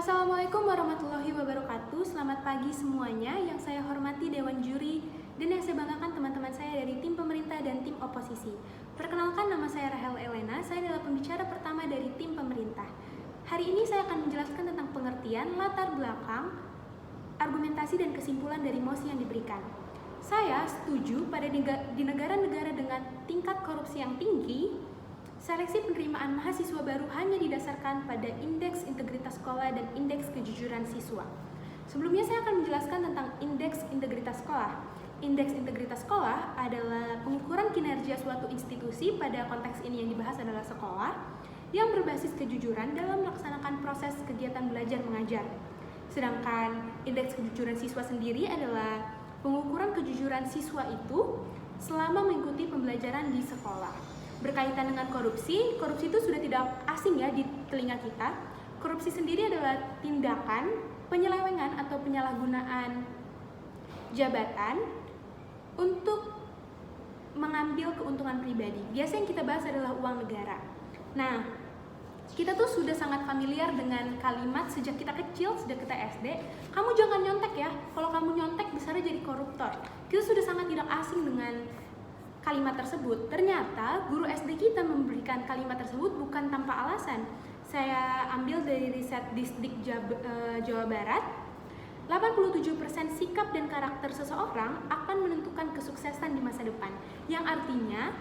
Assalamualaikum warahmatullahi wabarakatuh. Selamat pagi semuanya. Yang saya hormati Dewan Juri dan yang saya banggakan teman-teman saya dari tim pemerintah dan tim oposisi. Perkenalkan, nama saya Rahel Elena. Saya adalah pembicara pertama dari tim pemerintah. Hari ini saya akan menjelaskan tentang pengertian, latar belakang, argumentasi dan kesimpulan dari mosi yang diberikan. Saya setuju pada di negara-negara dengan tingkat korupsi yang tinggi, seleksi penerimaan mahasiswa baru hanya didasarkan pada indeks integritas sekolah dan indeks kejujuran siswa. Sebelumnya saya akan menjelaskan tentang indeks integritas sekolah. Indeks integritas sekolah adalah pengukuran kinerja suatu institusi, pada konteks ini yang dibahas adalah sekolah, yang berbasis kejujuran dalam melaksanakan proses kegiatan belajar mengajar. Sedangkan indeks kejujuran siswa sendiri adalah pengukuran kejujuran siswa itu selama mengikuti pembelajaran di sekolah. Berkaitan dengan korupsi itu sudah tidak asing ya di telinga kita. Korupsi sendiri adalah tindakan penyelewengan atau penyalahgunaan jabatan untuk mengambil keuntungan pribadi. Biasa yang kita bahas adalah uang negara. Nah, kita tuh sudah sangat familiar dengan kalimat sejak kita kecil, sejak kita SD, kamu jangan nyontek ya, kalau kamu nyontek bisa jadi koruptor. Kita sudah sangat tidak asing dengan kalimat tersebut. Ternyata guru SD kita memberikan kalimat tersebut bukan tanpa alasan. Saya ambil dari riset Disdik Jawa Barat. 87% sikap dan karakter seseorang akan menentukan kesuksesan di masa depan. Yang artinya,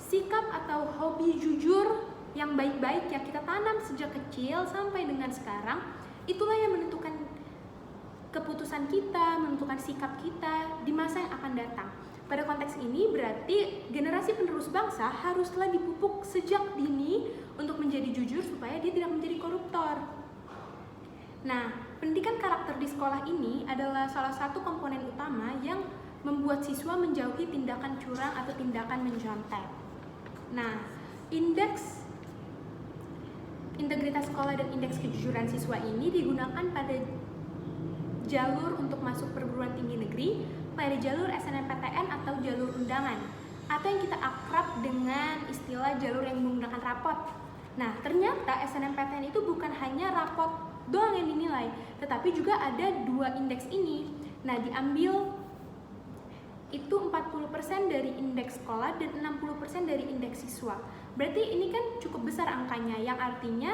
sikap atau hobi jujur yang baik-baik yang kita tanam sejak kecil sampai dengan sekarang, itulah yang menentukan keputusan kita, menentukan sikap kita di masa yang akan datang. Pada konteks ini berarti generasi penerus bangsa haruslah dipupuk sejak dini untuk menjadi jujur supaya dia tidak menjadi koruptor. Nah, pendidikan karakter di sekolah ini adalah salah satu komponen utama yang membuat siswa menjauhi tindakan curang atau tindakan mencontek. Nah, indeks integritas sekolah dan indeks kejujuran siswa ini digunakan pada jalur untuk masuk perguruan tinggi negeri, pada jalur SNMPTN atau jalur undangan, atau yang kita akrab dengan istilah jalur yang menggunakan rapot. Nah, ternyata SNMPTN itu bukan hanya rapot doang yang dinilai, tetapi juga ada dua indeks ini. Nah, diambil itu 40% dari indeks sekolah dan 60% dari indeks siswa. Berarti ini kan cukup besar angkanya, yang artinya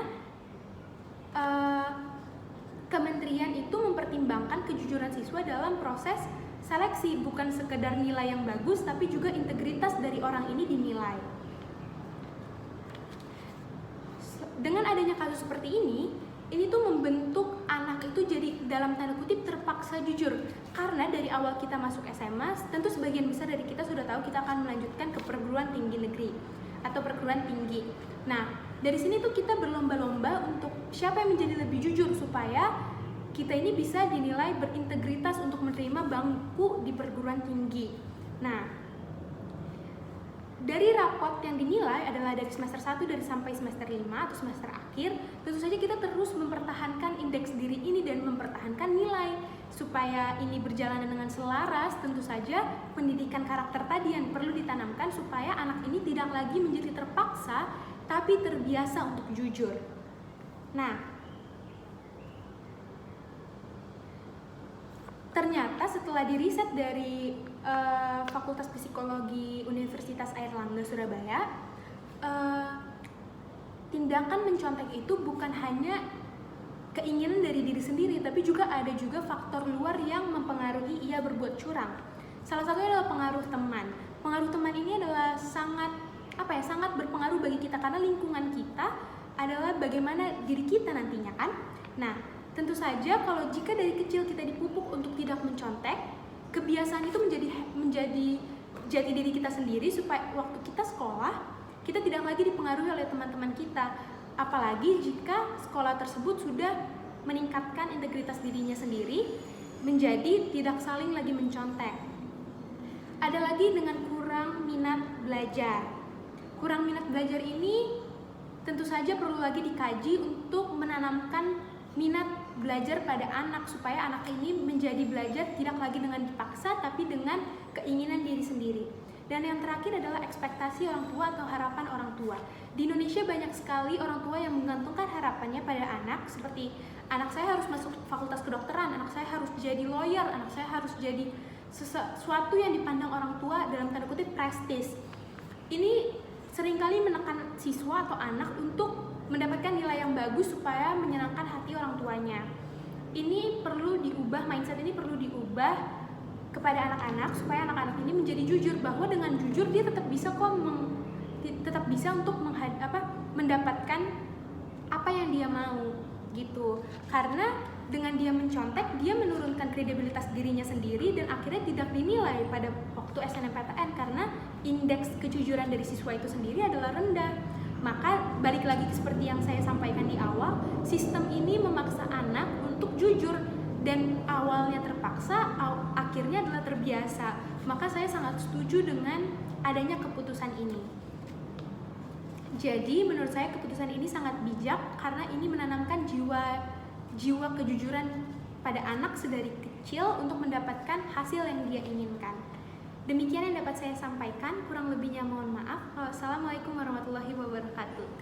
kementerian itu mempertimbangkan kejujuran siswa dalam proses seleksi, bukan sekedar nilai yang bagus, tapi juga integritas dari orang ini dinilai. Dengan adanya kasus seperti ini tuh membentuk anak itu jadi dalam tanda kutip terpaksa jujur. Karena dari awal kita masuk SMA, tentu sebagian besar dari kita sudah tahu kita akan melanjutkan ke perguruan tinggi negeri atau perguruan tinggi. Nah, dari sini tuh kita berlomba-lomba untuk siapa yang menjadi lebih jujur supaya kita ini bisa dinilai berintegritas untuk menerima bangku di perguruan tinggi. Nah, dari rapot yang dinilai adalah dari semester 1 dari sampai semester 5 atau semester akhir, tentu saja kita terus mempertahankan indeks diri ini dan mempertahankan nilai. Supaya ini berjalan dengan selaras, tentu saja pendidikan karakter tadi yang perlu ditanamkan supaya anak ini tidak lagi menjadi terpaksa, tapi terbiasa untuk jujur. Nah, ternyata setelah diriset dari Fakultas Psikologi Universitas Airlangga Surabaya, tindakan mencontek itu bukan hanya keinginan dari diri sendiri, tapi juga ada faktor luar yang mempengaruhi ia berbuat curang. Salah satunya adalah pengaruh teman. Pengaruh teman ini adalah sangat berpengaruh bagi kita, karena lingkungan kita adalah bagaimana diri kita nantinya kan. Nah, tentu saja kalau jika dari kecil kita dipupuk untuk tidak mencontek, kebiasaan itu menjadi jati diri kita sendiri, supaya waktu kita sekolah, kita tidak lagi dipengaruhi oleh teman-teman kita. Apalagi jika sekolah tersebut sudah meningkatkan integritas dirinya sendiri, menjadi tidak saling lagi mencontek. Ada lagi dengan kurang minat belajar. Kurang minat belajar ini tentu saja perlu lagi dikaji untuk menanamkan minat belajar pada anak, supaya anak ini menjadi belajar tidak lagi dengan dipaksa, tapi dengan keinginan diri sendiri. Dan yang terakhir adalah ekspektasi orang tua atau harapan orang tua. Di Indonesia banyak sekali orang tua yang menggantungkan harapannya pada anak, seperti anak saya harus masuk fakultas kedokteran, anak saya harus jadi lawyer, anak saya harus jadi sesuatu yang dipandang orang tua dalam tanda kutip prestis. Ini seringkali menekan siswa atau anak untuk mendapatkan nilai yang bagus supaya menyenangkan hati orang tuanya. Ini perlu diubah, mindset ini perlu diubah kepada anak-anak supaya anak-anak ini menjadi jujur, bahwa dengan jujur dia tetap bisa untuk mendapatkan apa yang dia mau gitu. Karena dengan dia mencontek, dia menurunkan kredibilitas dirinya sendiri dan akhirnya tidak dinilai pada waktu SNMPTN karena indeks kejujuran dari siswa itu sendiri adalah rendah. Maka balik lagi seperti yang saya sampaikan di awal, sistem ini memaksa anak untuk jujur, dan awalnya terpaksa, akhirnya adalah terbiasa. Maka saya sangat setuju dengan adanya keputusan ini. Jadi menurut saya keputusan ini sangat bijak karena ini menanamkan jiwa kejujuran pada anak sedari kecil untuk mendapatkan hasil yang dia inginkan. Demikian yang dapat saya sampaikan, kurang lebihnya mohon maaf. Wassalamualaikum warahmatullahi wabarakatuh.